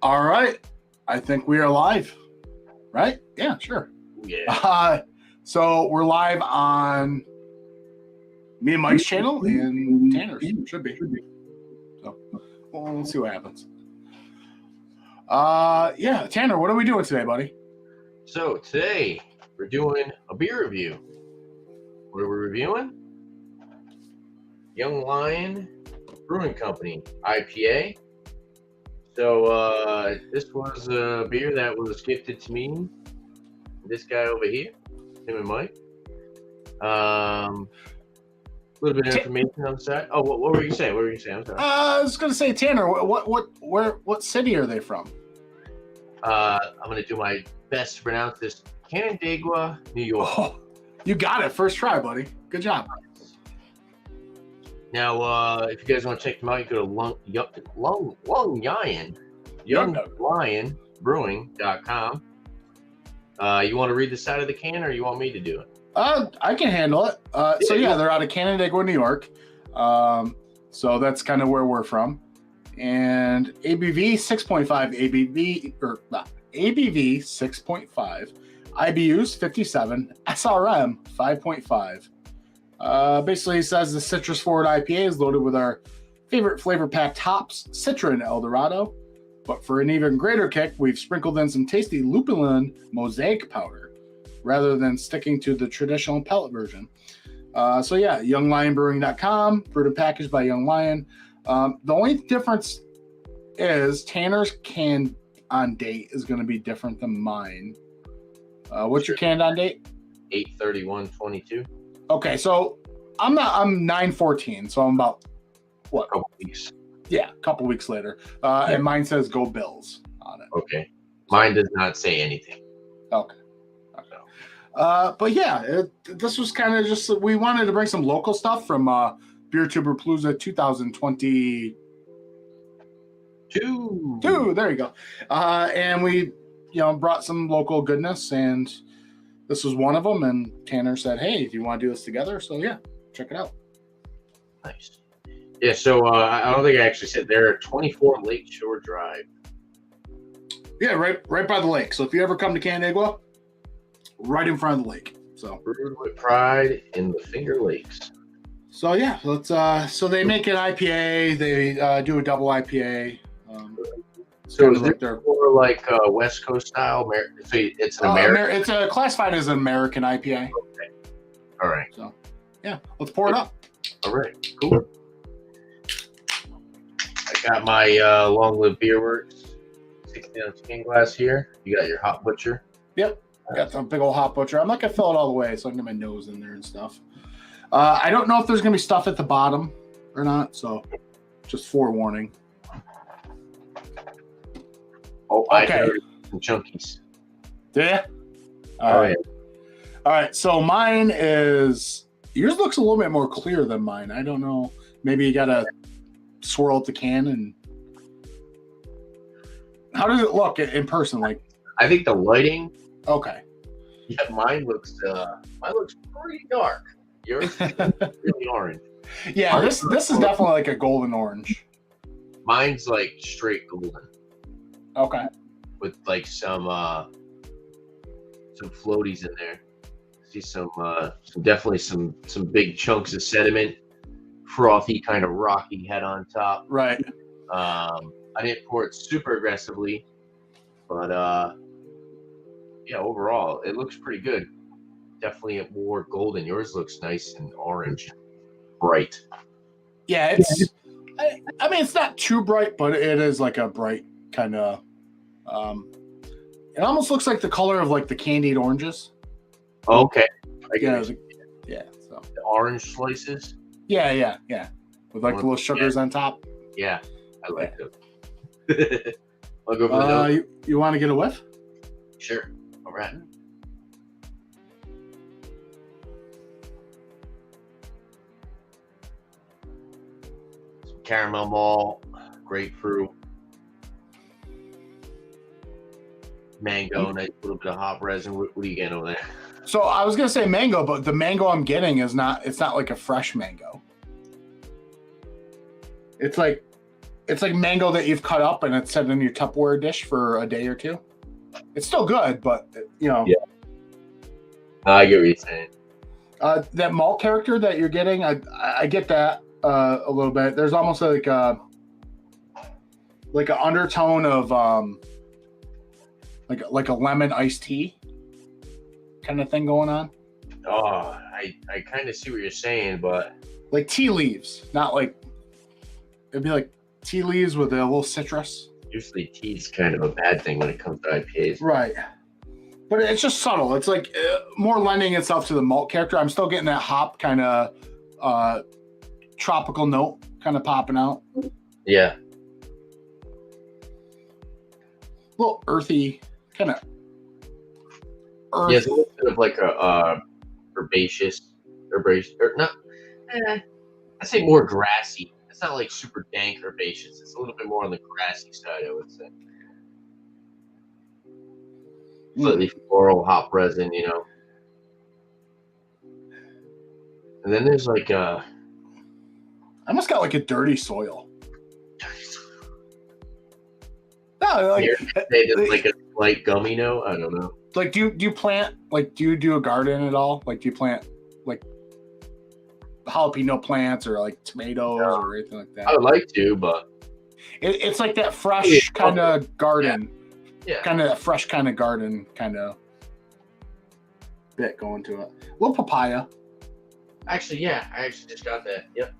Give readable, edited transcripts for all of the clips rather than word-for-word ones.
All right. I think we are live, right? Yeah, sure. Yeah. So we're live on me and Mike's channel and Tanner's. Should be. So we'll see what happens. Yeah, Tanner, what are we doing today, buddy? So today we're doing a beer review. What are we reviewing? Young Lion Brewing Company, IPA. So this was a beer that was gifted to me. This guy over here, him and Mike. A little bit of information on the side. Oh, what were you saying? I'm sorry. I was gonna say, Tanner, what city are they from? I'm gonna do my best to pronounce this. Canandaigua, New York. Oh, you got it, first try, buddy. Good job. Now, if you guys want to check them out, you go to Young Lion Brewing.com. You want to read the side of the can, or you want me to do it? I can handle it. So yeah, they're out of Canandaigua, New York. So that's kind of where we're from. And ABV 6.5 ABV 6.5, IBUs 57, SRM 5.5. Basically, it says the citrus forward IPA is loaded with our favorite flavor packed hops, Citra and El Dorado. But for an even greater kick, we've sprinkled in some tasty lupulin mosaic powder rather than sticking to the traditional pellet version. So yeah, YoungLionBrewing.com, brewed and packaged by Young Lion. The only difference is Tanner's can on date is going to be different than mine. What's your canned on date? 8/31/22. Okay, so I'm 9/14, so I'm about what? A couple weeks. Yeah, a couple weeks later. And mine says "Go Bills" on it. Okay, mine does not say anything. Okay. But yeah, this was kind of just, we wanted to bring some local stuff from Beer Tuber Palooza 2022. There you go. And we, brought some local goodness, and this was one of them. And Tanner said, "Hey, do you want to do this together?" So yeah, check it out. Nice. Yeah. So I don't think I actually said they're 24 Lakeshore Drive. Yeah, right by the lake. So if you ever come to Canandaigua, right in front of the lake. So brewed with pride in the Finger Lakes. So yeah, let's. So they make an IPA. They do a double IPA. So is it more like West Coast style? So it's an American. It's classified as an American IPA. Okay. All right. So yeah, let's pour it up. All right. Cool. I got my Long Live Beer Works 16-ounce can glass here. You got your Hop Butcher. Yep. I got some big old Hop Butcher. I'm not gonna fill it all the way, so I can get my nose in there and stuff. I don't know if there's gonna be stuff at the bottom or not, so just forewarning. Oh, okay. I heard some chunkies. Yeah. All right. All right. So mine is, yours looks a little bit more clear than mine. I don't know. Maybe you gotta swirl up the can. And how does it look in person? Like, I think the lighting. Okay. Yeah, mine looks pretty dark. Yours is really orange. Yeah, this is definitely like a golden orange. Mine's like straight golden. Okay. With like some floaties in there. See some definitely some big chunks of sediment, frothy kind of rocky head on top. Right. I didn't pour it super aggressively, but yeah, overall it looks pretty good. Definitely more golden. Yours looks nice and orange, bright. Yeah, it's. I mean, it's not too bright, but it is like a bright kind of. It almost looks like the color of like the candied oranges. Okay. Yeah. So the orange slices. Yeah. With like the little sugars on top. Yeah, I like them. I'll go for the you want to get a whiff? Sure. All right. Some caramel malt, grapefruit, mango, nice little bit of hop resin. What are you getting over there? So I was gonna say mango, but the mango I'm getting is not. It's not like a fresh mango. It's it's like mango that you've cut up and it's set in your Tupperware dish for a day or two. It's still good, but you know. Yeah. I get what you're saying. That malt character that you're getting, I get that a little bit. There's almost like an undertone of like a lemon iced tea kind of thing going on. Oh, I kind of see what you're saying, but like tea leaves, not like it'd be like tea leaves with a little citrus. Usually tea's kind of a bad thing when it comes to IPAs. Right. But it's just subtle. It's like more lending itself to the malt character. I'm still getting that hop kind of tropical note kind of popping out. Yeah. A little earthy, kind of. Yeah, it's a little bit of like a herbaceous, or not. I'd say more grassy. It's not like super dank herbaceous. It's a little bit more on the grassy side, I would say. Slightly floral hop resin, you know. And then there's like I almost got like a dirty soil. No, like like a light gummy note. I don't know. Like, do you plant? Like, do you do a garden at all? Like, do you plant like jalapeno plants or like tomatoes or anything like that? I would like to, but it's like that fresh kind of garden. Yeah. Kind of fresh kind of garden kind of bit going to it. A little papaya. Actually, yeah, I actually just got that. Yep.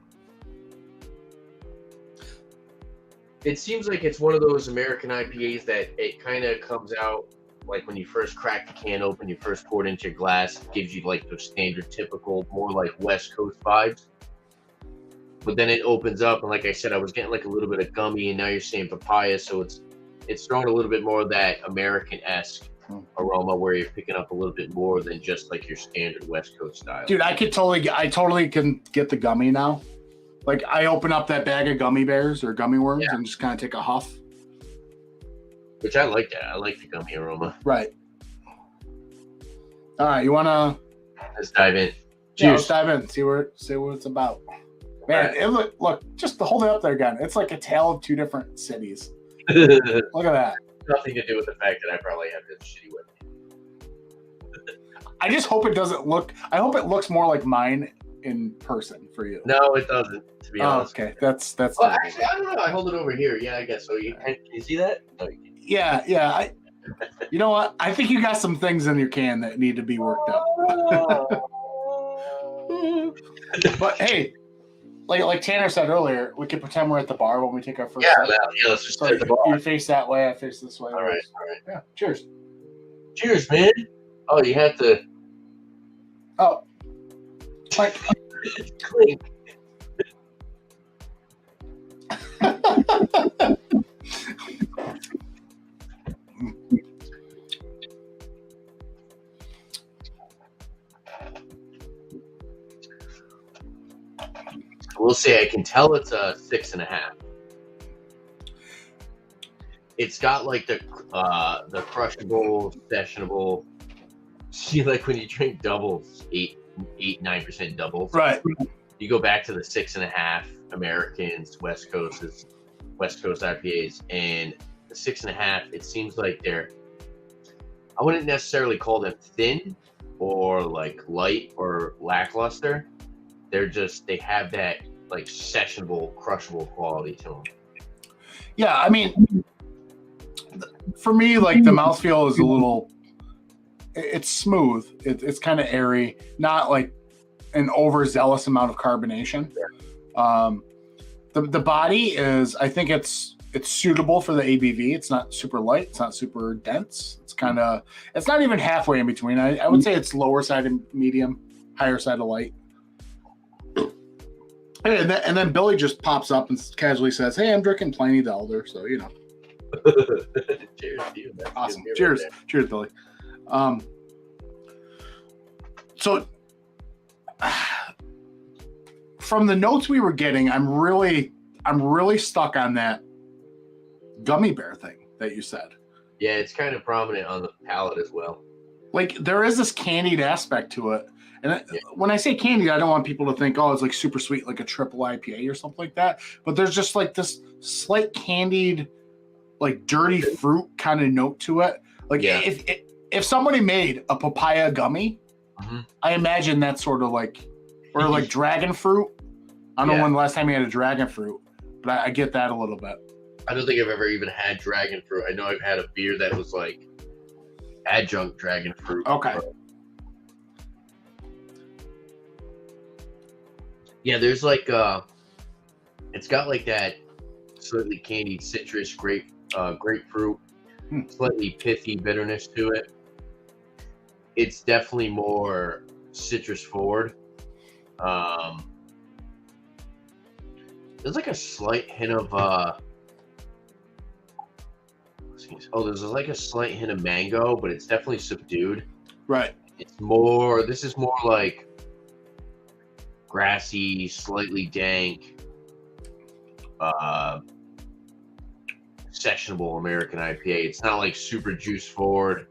It seems like it's one of those American IPAs that it kind of comes out like when you first crack the can open, you first pour it into your glass, it gives you like the standard, typical, more like West Coast vibes. But then it opens up, and like I said, I was getting like a little bit of gummy, and now you're saying papaya, so it's throwing a little bit more of that American-esque aroma where you're picking up a little bit more than just like your standard West Coast style. Dude, I totally can get the gummy now. Like, I open up that bag of gummy bears or gummy worms and just kind of take a huff. Which I like that. I like the gummy aroma. Right. All right, you want to... Let's dive in. Cheers. Yeah, let's dive in. See what it's about. Man, Right. Look, just to hold it up there again. It's like a tale of two different cities. Look at that. Nothing to do with the fact that I probably have this shitty webcam. I just hope it doesn't look... I hope it looks more like mine in person for you. No, it doesn't, to be honest. Okay, that's well, actually, I don't know. I hold it over here. Yeah, I guess so. Can you see that? No, you can't. Yeah. You know what? I think you got some things in your can that need to be worked up. But hey, like Tanner said earlier, we could pretend we're at the bar when we take our first sip. Yeah, let's just So start the bar. you face that way, I face this way. All right. Yeah. Cheers. Cheers, man. Oh, you have to Oh. Like clink. We'll say I can tell it's a 6.5. It's got like the crushable, sessionable. See, like when you drink doubles, 8-9% doubles. right. You go back to the 6.5 Americans, West Coast IPAs, and the 6.5. It seems like they're. I wouldn't necessarily call them thin or like light or lackluster. They have that like sessionable, crushable quality to them. Yeah, I mean, for me, like the mouthfeel is a little. It's smooth. It's kind of airy, not like an overzealous amount of carbonation. The body is, I think it's suitable for the ABV. It's not super light. It's not super dense. It's not even halfway in between. I would say it's lower side of medium, higher side of light. And then Billy just pops up and casually says, "Hey, I'm drinking Pliny the Elder," so you know. Cheers to you. That's Awesome. good Cheers. right there. Cheers, Billy. So from the notes we were getting, I'm really stuck on that gummy bear thing that you said. Yeah, it's kind of prominent on the palate as well. Like there is this candied aspect to it, And when I say candied, I don't want people to think, oh, it's like super sweet, like a triple IPA or something like that. But there's just like this slight candied, like dirty fruit kind of note to it. Like if somebody made a papaya gummy, I imagine that's sort of like, or like dragon fruit. I don't know when the last time you had a dragon fruit, but I get that a little bit. I don't think I've ever even had dragon fruit. I know I've had a beer that was like adjunct dragon fruit. Okay. Yeah, there's like it's got like that slightly candied citrus grapefruit, slightly pithy bitterness to it. It's definitely more citrus forward. There's like a slight hint of there's like a slight hint of mango, but it's definitely subdued. Right. This is more like grassy, slightly dank, sessionable American IPA. It's not like super juice forward.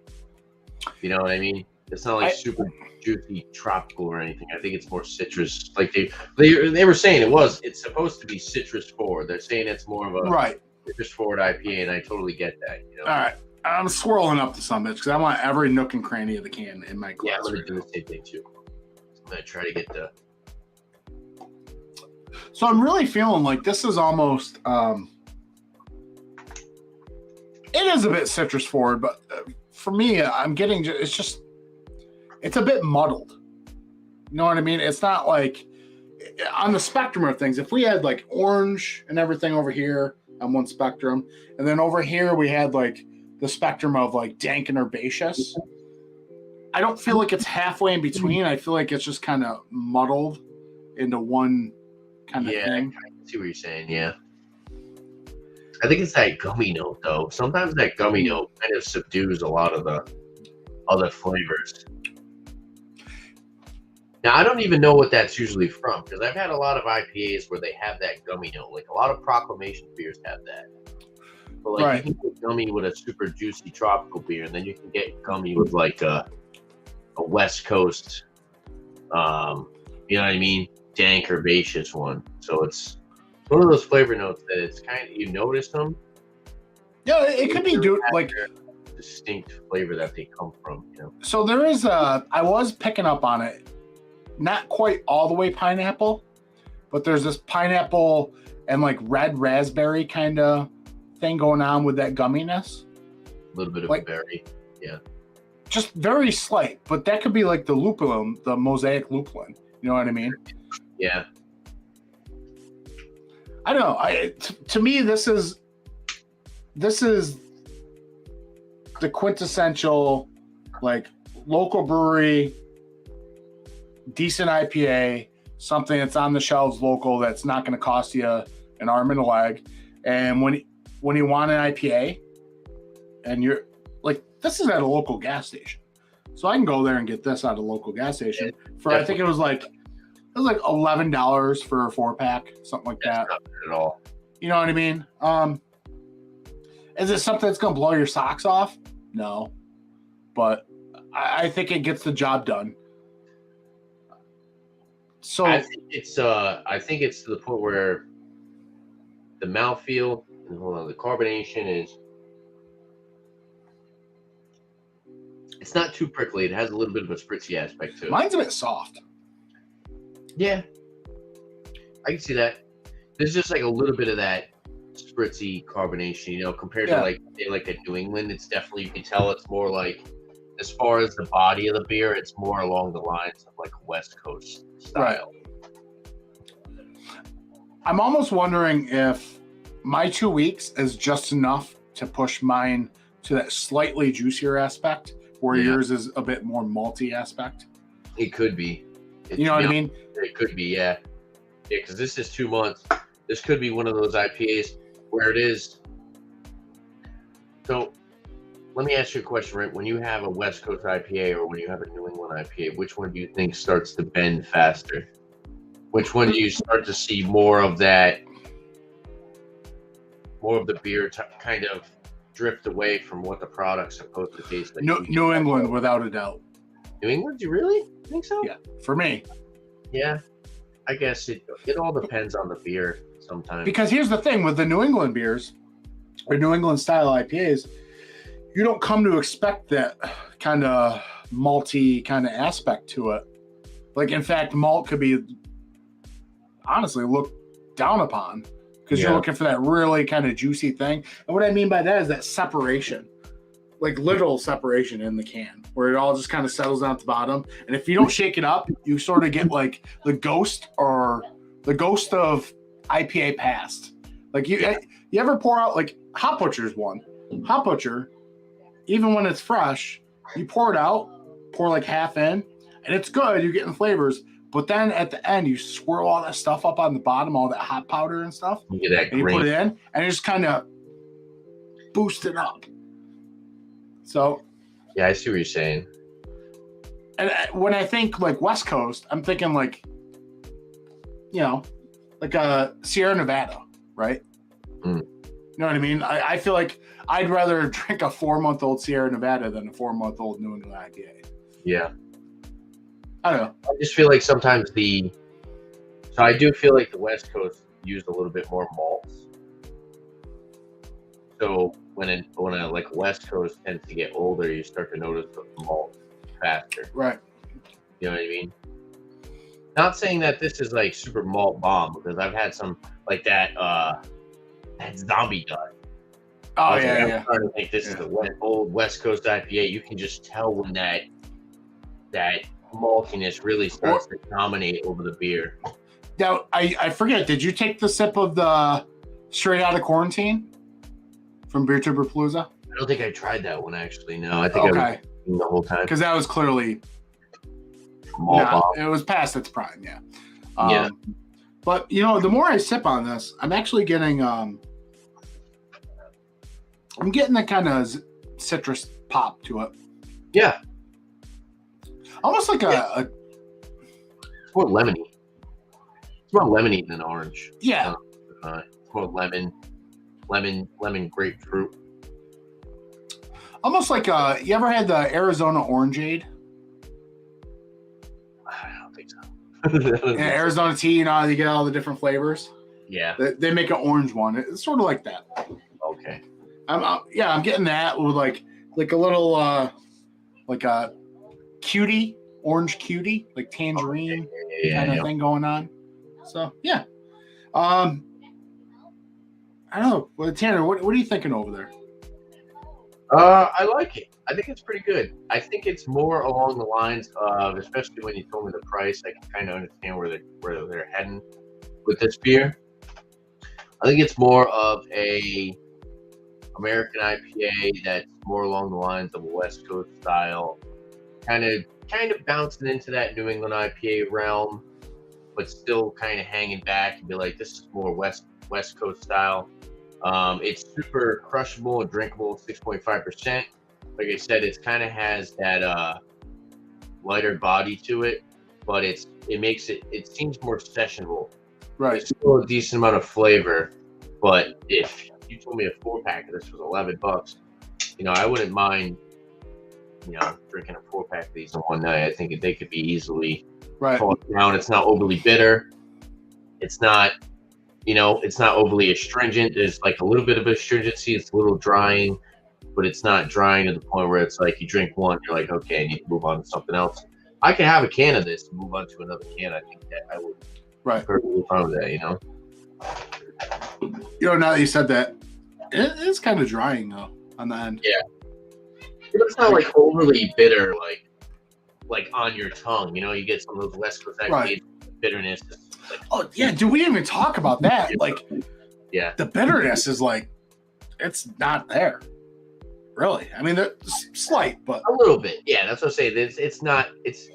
You know what I mean? It's not like super juicy tropical or anything. I think it's more citrus. Like they were saying it's supposed to be citrus forward. They're saying it's more of a citrus forward IPA, and I totally get that. You know? All right. I'm swirling up to some bits because I want every nook and cranny of the can in my glass. Yeah, I'm going to do the same thing too. I'm going to try to get the... So I'm really feeling like this is almost... it is a bit citrus forward, but for me, I'm getting... It's a bit muddled. You know what I mean? It's not like... On the spectrum of things, if we had like orange and everything over here on one spectrum, and then over here we had like the spectrum of like dank and herbaceous, I don't feel like it's halfway in between. I feel like it's just kind of muddled into one kind of thing. I see what you're saying. Yeah, I think it's that gummy note though. Sometimes that gummy note kind of subdues a lot of the other flavors. Now, I don't even know what that's usually from, because I've had a lot of IPAs where they have that gummy note. Like a lot of Proclamation beers have that. But like you can get gummy with a super juicy tropical beer, and then you can get gummy with like a West Coast, you know what I mean, dank herbaceous one. So it's one of those flavor notes that it's kind of, you notice them. Yeah, it could be like distinct flavor that they come from. You know. So there is I was picking up on it. Not quite all the way pineapple, but there's this pineapple and like red raspberry kind of thing going on with that gumminess. A little bit of like, a berry, yeah. Just very slight, but that could be like the lupulin, the mosaic lupulin. You know what I mean? Yeah. I don't know. To me, this is the quintessential like local brewery. Decent IPA, something that's on the shelves local that's not going to cost you an arm and a leg. And when you want an IPA and you're like, this is at a local gas station. So I can go there and get this at a local gas station for, I think it was like $11 for a 4-pack, something like that. Not bad at all. You know what I mean? Is it something that's going to blow your socks off? No, but I think it gets the job done. So I think it's to the point where the mouthfeel and the carbonation is, it's not too prickly. It has a little bit of a spritzy aspect to it. Mine's a bit soft. Yeah, I can see that. There's just like a little bit of that spritzy carbonation, you know, compared to like a New England. It's definitely, you can tell it's more like, as far as the body of the beer, it's more along the lines of like a West Coast style. Right. I'm almost wondering if my 2 weeks is just enough to push mine to that slightly juicier aspect, where yours is a bit more malty aspect. It could be. You know what I mean? It could be, yeah. Yeah, because this is 2 months. This could be one of those IPAs where it is. So let me ask you a question, right? When you have a West Coast IPA or when you have a New England IPA, which one do you think starts to bend faster? Which one do you start to see more of the beer kind of drift away from what the product's supposed to taste like? New England, without a doubt. New England? You really think so? Yeah, for me. Yeah. I guess it all depends on the beer sometimes. Because here's the thing with the New England beers or New England style IPAs, you don't come to expect that kind of malty kind of aspect to it. Like, in fact, malt could be honestly looked down upon because you're looking for that really kind of juicy thing. And what I mean by that is that separation, like literal separation in the can, where it all just kind of settles down at the bottom. And if you don't shake it up, you sort of get like the ghost of IPA past. Like you ever pour out, like Hop Butcher's one. Hop Butcher, even when it's fresh, you pour it out, pour like half in, and it's good. You're getting flavors. But then at the end, you swirl all that stuff up on the bottom, all that hot powder and stuff. You get that and you put it in, and it just kind of boost it up. So, yeah, I see what you're saying. And when I think like West Coast, I'm thinking like, like a Sierra Nevada, right? Mm. You know what I mean? I feel like I'd rather drink a 4-month-old Sierra Nevada than a 4-month-old New England IPA. Yeah. I don't know. I just feel like sometimes so I do feel like the West Coast used a little bit more malts. So when a like West Coast tends to get older, you start to notice the malt faster. Right. You know what I mean? Not saying that this is like super malt bomb, because I've had some like that zombie gut. Oh I'm yeah. starting to think this is an old West Coast IPA. You can just tell when that maltiness really starts to dominate over the beer. Now, I forget, did you take the sip of the Straight Outta Quarantine from Beer Tuber Palooza? I don't think I tried that one, actually. No, I think I was the whole time. Because that was clearly it was past its prime, yeah. But, the more I sip on this, I'm actually getting I'm getting that kind of citrus pop to it. Yeah. Almost like it's more lemony. It's more lemony than orange. Yeah. It's more lemon grapefruit. Almost like you ever had the Arizona Orangeade? I don't think so. Yeah, Arizona tea, you get all the different flavors. Yeah. They make an orange one. It's sort of like that. Okay. I'm getting that with like a little like a cutie, orange cutie, like tangerine kind of thing going on. So yeah. I don't know. Well, Tanner, what are you thinking over there? I like it. I think it's pretty good. I think it's more along the lines of, especially when you told me the price, I can kind of understand where they're heading with this beer. I think it's more of a American IPA that's more along the lines of a West Coast style, kind of bouncing into that New England IPA realm, but still kind of hanging back and be like, this is more West Coast style. It's super crushable and drinkable, 6.5%. Like I said, it kind of has that lighter body to it, but it seems more sessionable. Right. There's still a decent amount of flavor, but if you told me a 4-pack of this was $11, I wouldn't mind, drinking a 4-pack of these in one night. I think they could be easily talked down. It's not overly bitter. It's not, it's not overly astringent. There's like a little bit of astringency. It's a little drying, but it's not drying to the point where it's like you drink one, you're like, okay, I need to move on to something else. I could have a can of this and move on to another can. I think that I would perfectly fine with that, Now that you said that, it is kind of drying though on the end. Yeah. But it's not like overly bitter, like on your tongue. You get some of those West Coast bitterness. Like, oh yeah, dude, we didn't even talk about that. Like, yeah, the bitterness is like, it's not there, really. I mean, it's slight, but a little bit. Yeah, that's what I'm saying. It's not. It's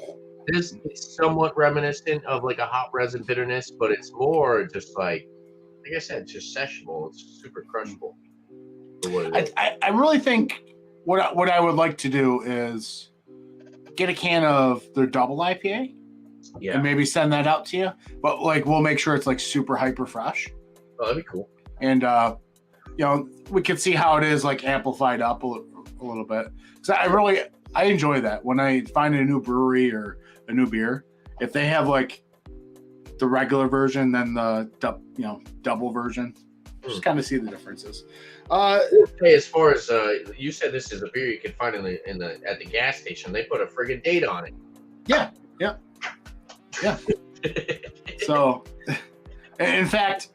somewhat reminiscent of like a hop resin bitterness, but it's more just like I said, it's just sessionable. It's super crushable. I really think what I would like to do is get a can of their double IPA. Yeah. And maybe send that out to you. But we'll make sure it's super hyper fresh. Oh, that'd be cool. And we can see how it is amplified up a little bit. So I I enjoy that when I find a new brewery or a new beer. If they have like the regular version, then the double version, just kind of see the differences. Hey, as far as you said, this is a beer you can find at the gas station. They put a friggin' date on it. Yeah. So, in fact,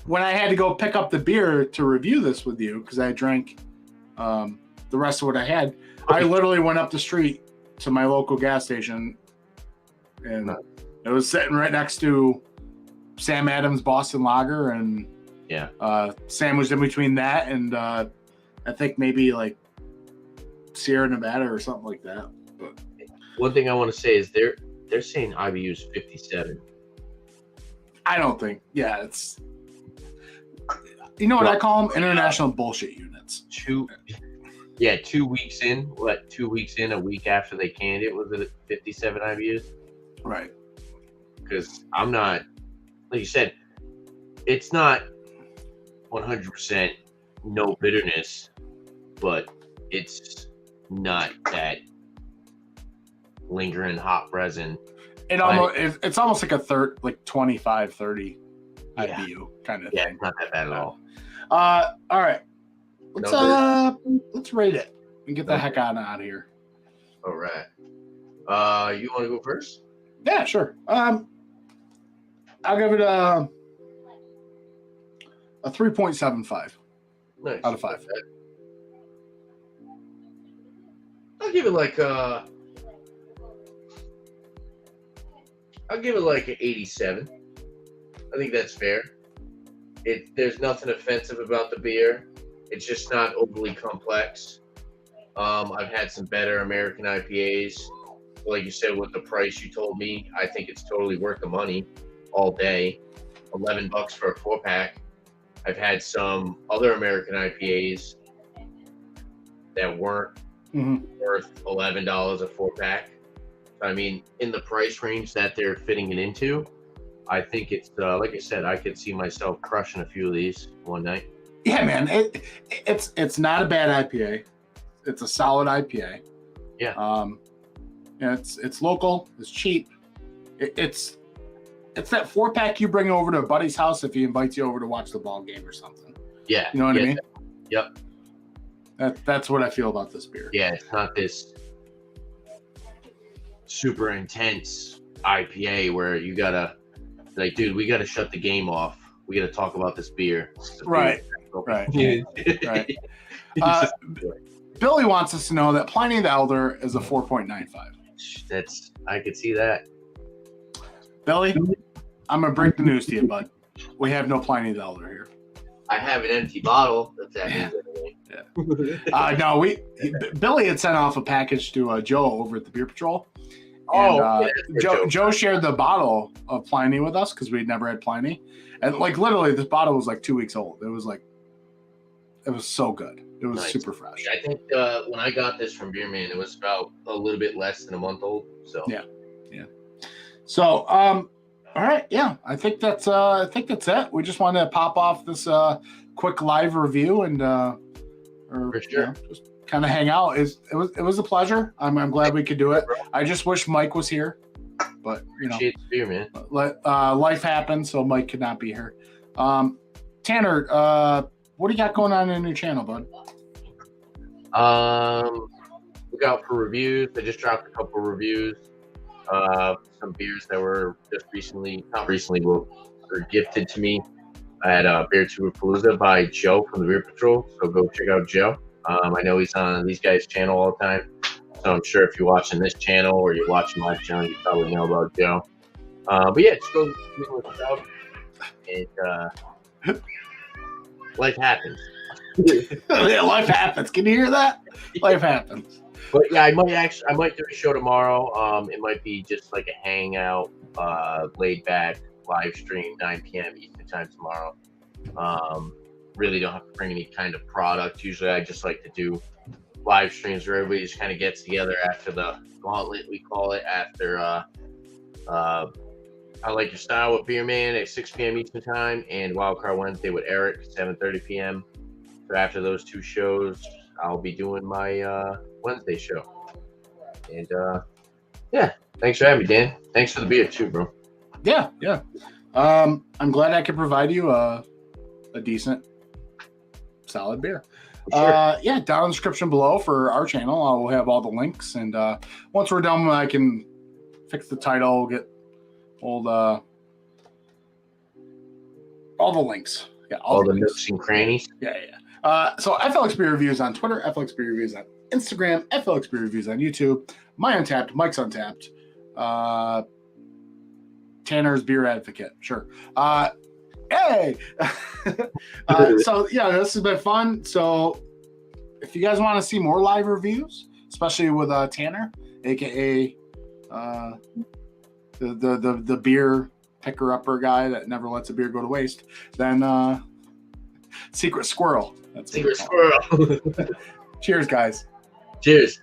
when I had to go pick up the beer to review this with you, because I drank the rest of what I had, I literally went up the street to my local gas station, and it was sitting right next to Sam Adams Boston Lager, and sandwiched in between that and I think maybe like Sierra Nevada or something like that. But one thing I want to say is they're saying IBU is 57. I don't think. Yeah, it's. You know what I call them? International bullshit units. 2 weeks in. What? 2 weeks in, a week after they canned it, was it 57 IBUs? Right. Because I'm not, like you said, it's not 100% no bitterness, but it's not that lingering hot resin. It's almost like a third, like 25, 30 IBU kind of thing. Yeah, not that bad at all. All right. Let's rate it and get the heck out of here. All right. You want to go first? Yeah, sure. I'll give it a 3.75 out of 5. I'll give it like an 87. I think that's fair. There's nothing offensive about the beer. It's just not overly complex. I've had some better American IPAs. Like you said, with the price you told me, I think it's totally worth the money all day. $11 for a 4-pack. I've had some other American IPAs that weren't worth $11 a 4-pack. I mean, in the price range that they're fitting it into, I think it's like I said, I could see myself crushing a few of these one night. Yeah, man, it's not a bad IPA. It's a solid IPA. Yeah. It's local. It's cheap. It's that 4-pack you bring over to a buddy's house if he invites you over to watch the ball game or something. Yeah. You know what I mean? Yep. That's what I feel about this beer. Yeah, it's not this super intense IPA where you gotta, like, dude, we gotta shut the game off. We gotta talk about this beer. Right. Billy wants us to know that Pliny the Elder is a 4.95. I could see that. Billy, I'm gonna break the news to you, bud. We have no Pliny the Elder here. I have an empty bottle. That's that means anyway. No, Billy had sent off a package to Joe over at the Beer Patrol. Joe shared the bottle of Pliny with us because we'd never had Pliny, and like literally, this bottle was like 2 weeks old. It was so good. It was super fresh. I think when I got this from Beer Man, it was about a little bit less than a month old. So yeah. So all right, yeah, I think that's it. We just wanted to pop off this quick live review and for sure. Just kind of hang out. It was a pleasure. I'm glad we could do it. I just wish Mike was here, but appreciate the beer, man. Life happened, so Mike could not be here. Tanner, what do you got going on in your channel, bud? Look out for reviews. I just dropped a couple reviews. Some beers that were just were gifted to me. I had a Beer Tuber Palooza by Joe from the Beer Patrol, so go check out Joe. I know he's on these guys' channel all the time, so I'm sure if you're watching this channel or you're watching my channel, you probably know about Joe. But yeah, just go look us out, and life happens. Yeah, life happens. Can you hear that? Life happens. But yeah, I might do a show tomorrow. It might be just like a hangout, laid back live stream, 9 p.m. Eastern time tomorrow. Really don't have to bring any kind of product. Usually I just like to do live streams where everybody just kind of gets together after the gauntlet, we call it, after I Like Your Style with Beer Man at 6 p.m. Eastern time, and Wildcard Wednesday with Eric, 7:30 p.m. So after those two shows, I'll be doing my Wednesday show. And yeah, thanks for having me, Dan. Thanks for the beer too, bro. Yeah. I'm glad I could provide you a decent, solid beer. Sure. Yeah, down in the description below for our channel, I will have all the links. And once we're done, I can fix the title, get all the links. Yeah, all the links. nooks and crannies. Yeah. So FLX Beer Reviews on Twitter, FLX Beer Reviews on Instagram, FLX Beer Reviews on YouTube. My Untapped, Mike's Untapped. Tanner's Beer Advocate. Sure. Hey! So, yeah, this has been fun. So, if you guys want to see more live reviews, especially with Tanner, a.k.a. The beer picker-upper guy that never lets a beer go to waste, then Secret Squirrel. That's Secret Squirrel. Cheers, guys. Cheers.